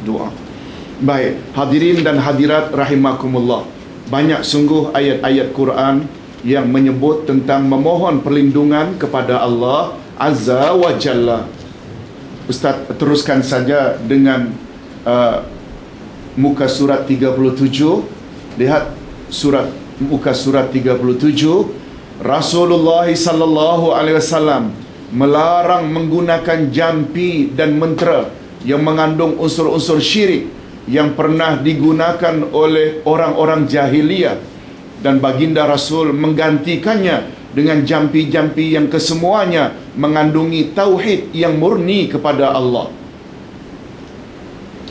doa. Baik, hadirin dan hadirat rahimakumullah, banyak sungguh ayat-ayat Quran yang menyebut tentang memohon perlindungan kepada Allah Azza wa Jalla. Ustaz teruskan saja dengan muka surat 37. Lihat muka surat 37. Rasulullah sallallahu alaihi wasallam melarang menggunakan jampi dan mentera yang mengandung unsur-unsur syirik yang pernah digunakan oleh orang-orang jahiliyah, dan baginda Rasul menggantikannya dengan jampi-jampi yang kesemuanya mengandungi tauhid yang murni kepada Allah.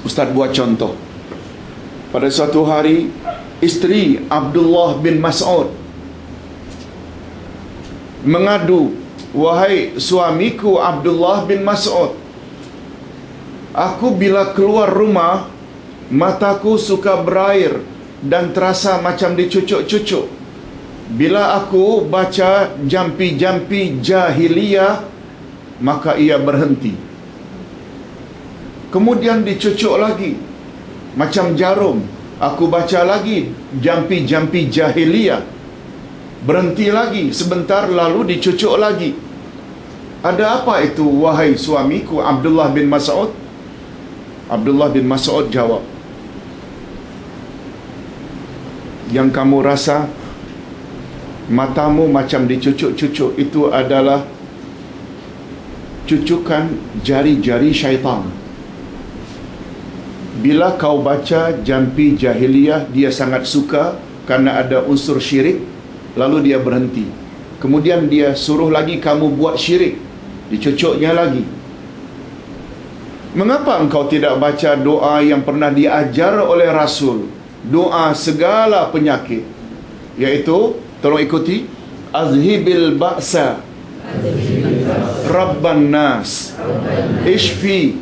Ustaz buat contoh. Pada suatu hari, isteri Abdullah bin Mas'ud mengadu, "Wahai suamiku Abdullah bin Mas'ud, aku bila keluar rumah, mataku suka berair dan terasa macam dicucuk-cucuk. Bila aku baca jampi-jampi jahiliyah, maka ia berhenti. Kemudian dicucuk lagi macam jarum. Aku baca lagi jampi-jampi jahiliyah, berhenti lagi sebentar, lalu dicucuk lagi. Ada apa itu, wahai suamiku Abdullah bin Mas'ud?" Abdullah bin Mas'ud jawab, "Yang kamu rasa matamu macam dicucuk-cucuk itu adalah cucukan jari-jari syaitan. Bila kau baca jampi jahiliyah, dia sangat suka karena ada unsur syirik, lalu dia berhenti. Kemudian dia suruh lagi kamu buat syirik, dicucuknya lagi. Mengapa engkau tidak baca doa yang pernah diajar oleh Rasul, doa segala penyakit, iaitu, tolong ikuti, azhibil ba'sa rabban nas ishfi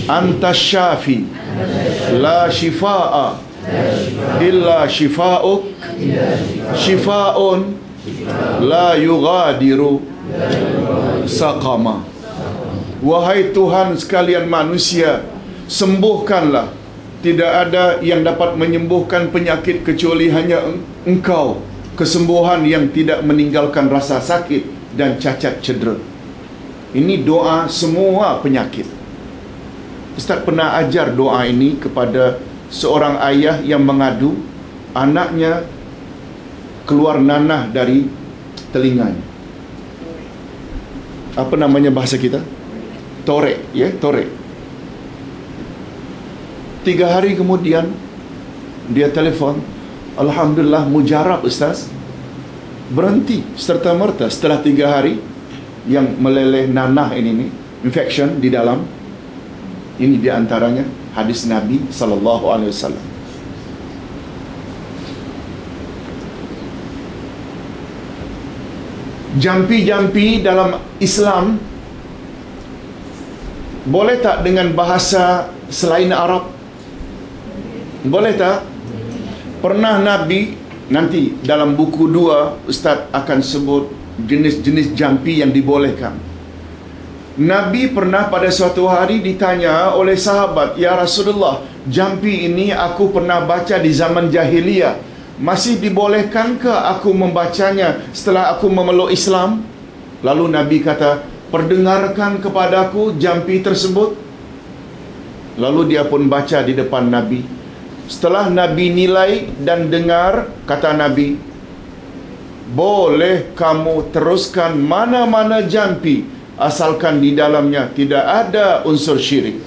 anta syafi la shifa'a illa shifa'uk shifa'un la yughadiru saqama." Wahai Tuhan sekalian manusia, sembuhkanlah. Tidak ada yang dapat menyembuhkan penyakit kecuali hanya Engkau, kesembuhan yang tidak meninggalkan rasa sakit dan cacat cedera. Ini doa semua penyakit. Ustaz pernah ajar doa ini kepada seorang ayah yang mengadu anaknya keluar nanah dari telinganya. Apa namanya bahasa kita? Torek, ya, torek. 3 hari kemudian dia telefon, "Alhamdulillah, mujarab Ustaz, berhenti serta-merta setelah 3 hari yang meleleh nanah ini infection di dalam." Ini di antaranya hadis Nabi sallallahu alaihi wasallam. Jampi-jampi dalam Islam boleh tak dengan bahasa selain Arab? Boleh tak? Pernah Nabi, nanti dalam buku 2 Ustaz akan sebut jenis-jenis jampi yang dibolehkan. Nabi pernah pada suatu hari ditanya oleh sahabat, "Ya Rasulullah, jampi ini aku pernah baca di zaman jahiliyah. Masih dibolehkan ke aku membacanya setelah aku memeluk Islam?" Lalu Nabi kata, "Perdengarkan kepadaku jampi tersebut." Lalu dia pun baca di depan Nabi. Setelah Nabi nilai dan dengar, kata Nabi, "Boleh kamu teruskan mana-mana jampi asalkan di dalamnya tidak ada unsur syirik."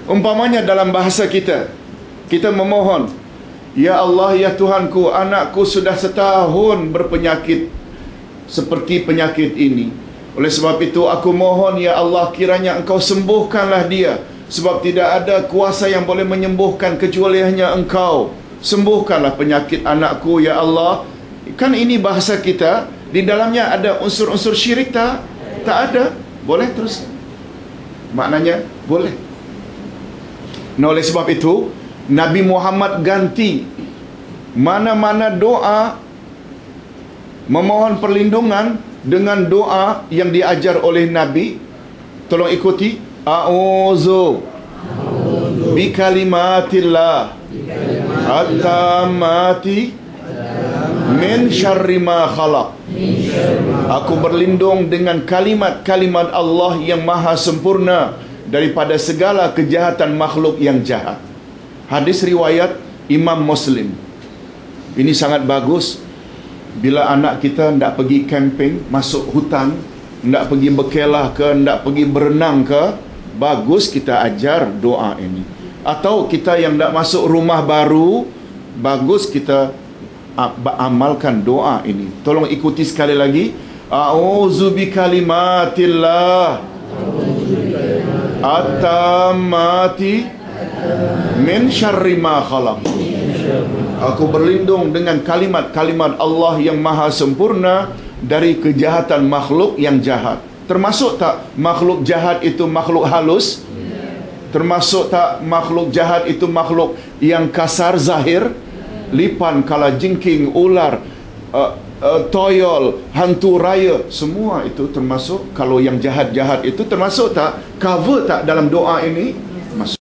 Umpamanya dalam bahasa kita, kita memohon, "Ya Allah, ya Tuhanku, anakku sudah setahun berpenyakit seperti penyakit ini. Oleh sebab itu aku mohon, ya Allah, kiranya Engkau sembuhkanlah dia, sebab tidak ada kuasa yang boleh menyembuhkan kecuali hanya Engkau. Sembuhkanlah penyakit anakku, ya Allah." Kan ini bahasa kita, di dalamnya ada unsur-unsur syirik tak? Tak ada. Boleh terus. Maknanya boleh. Nah, oleh sebab itu Nabi Muhammad ganti mana-mana doa memohon perlindungan dengan doa yang diajar oleh Nabi. Tolong ikuti. A'udzu bi kalimatillah at-tammati min syarri ma khalaq. Aku berlindung dengan kalimat-kalimat Allah yang maha sempurna daripada segala kejahatan makhluk yang jahat. Hadis riwayat Imam Muslim. Ini sangat bagus. Bila anak kita hendak pergi camping, masuk hutan, hendak pergi berkelah ke, hendak pergi berenang ke, bagus kita ajar doa ini. Atau kita yang hendak masuk rumah baru, bagus kita amalkan doa ini. Tolong ikuti sekali lagi. A'udzu bikalimatillah at-tammati min syarri ma khalaq. Aku berlindung dengan kalimat-kalimat Allah yang maha sempurna dari kejahatan makhluk yang jahat. Termasuk tak makhluk jahat itu makhluk halus? Termasuk tak makhluk jahat itu makhluk yang kasar zahir? Lipan, kalajengking, ular, toyol, hantu raya, semua itu termasuk. Kalau yang jahat-jahat itu termasuk tak? Cover tak dalam doa ini? Masuk.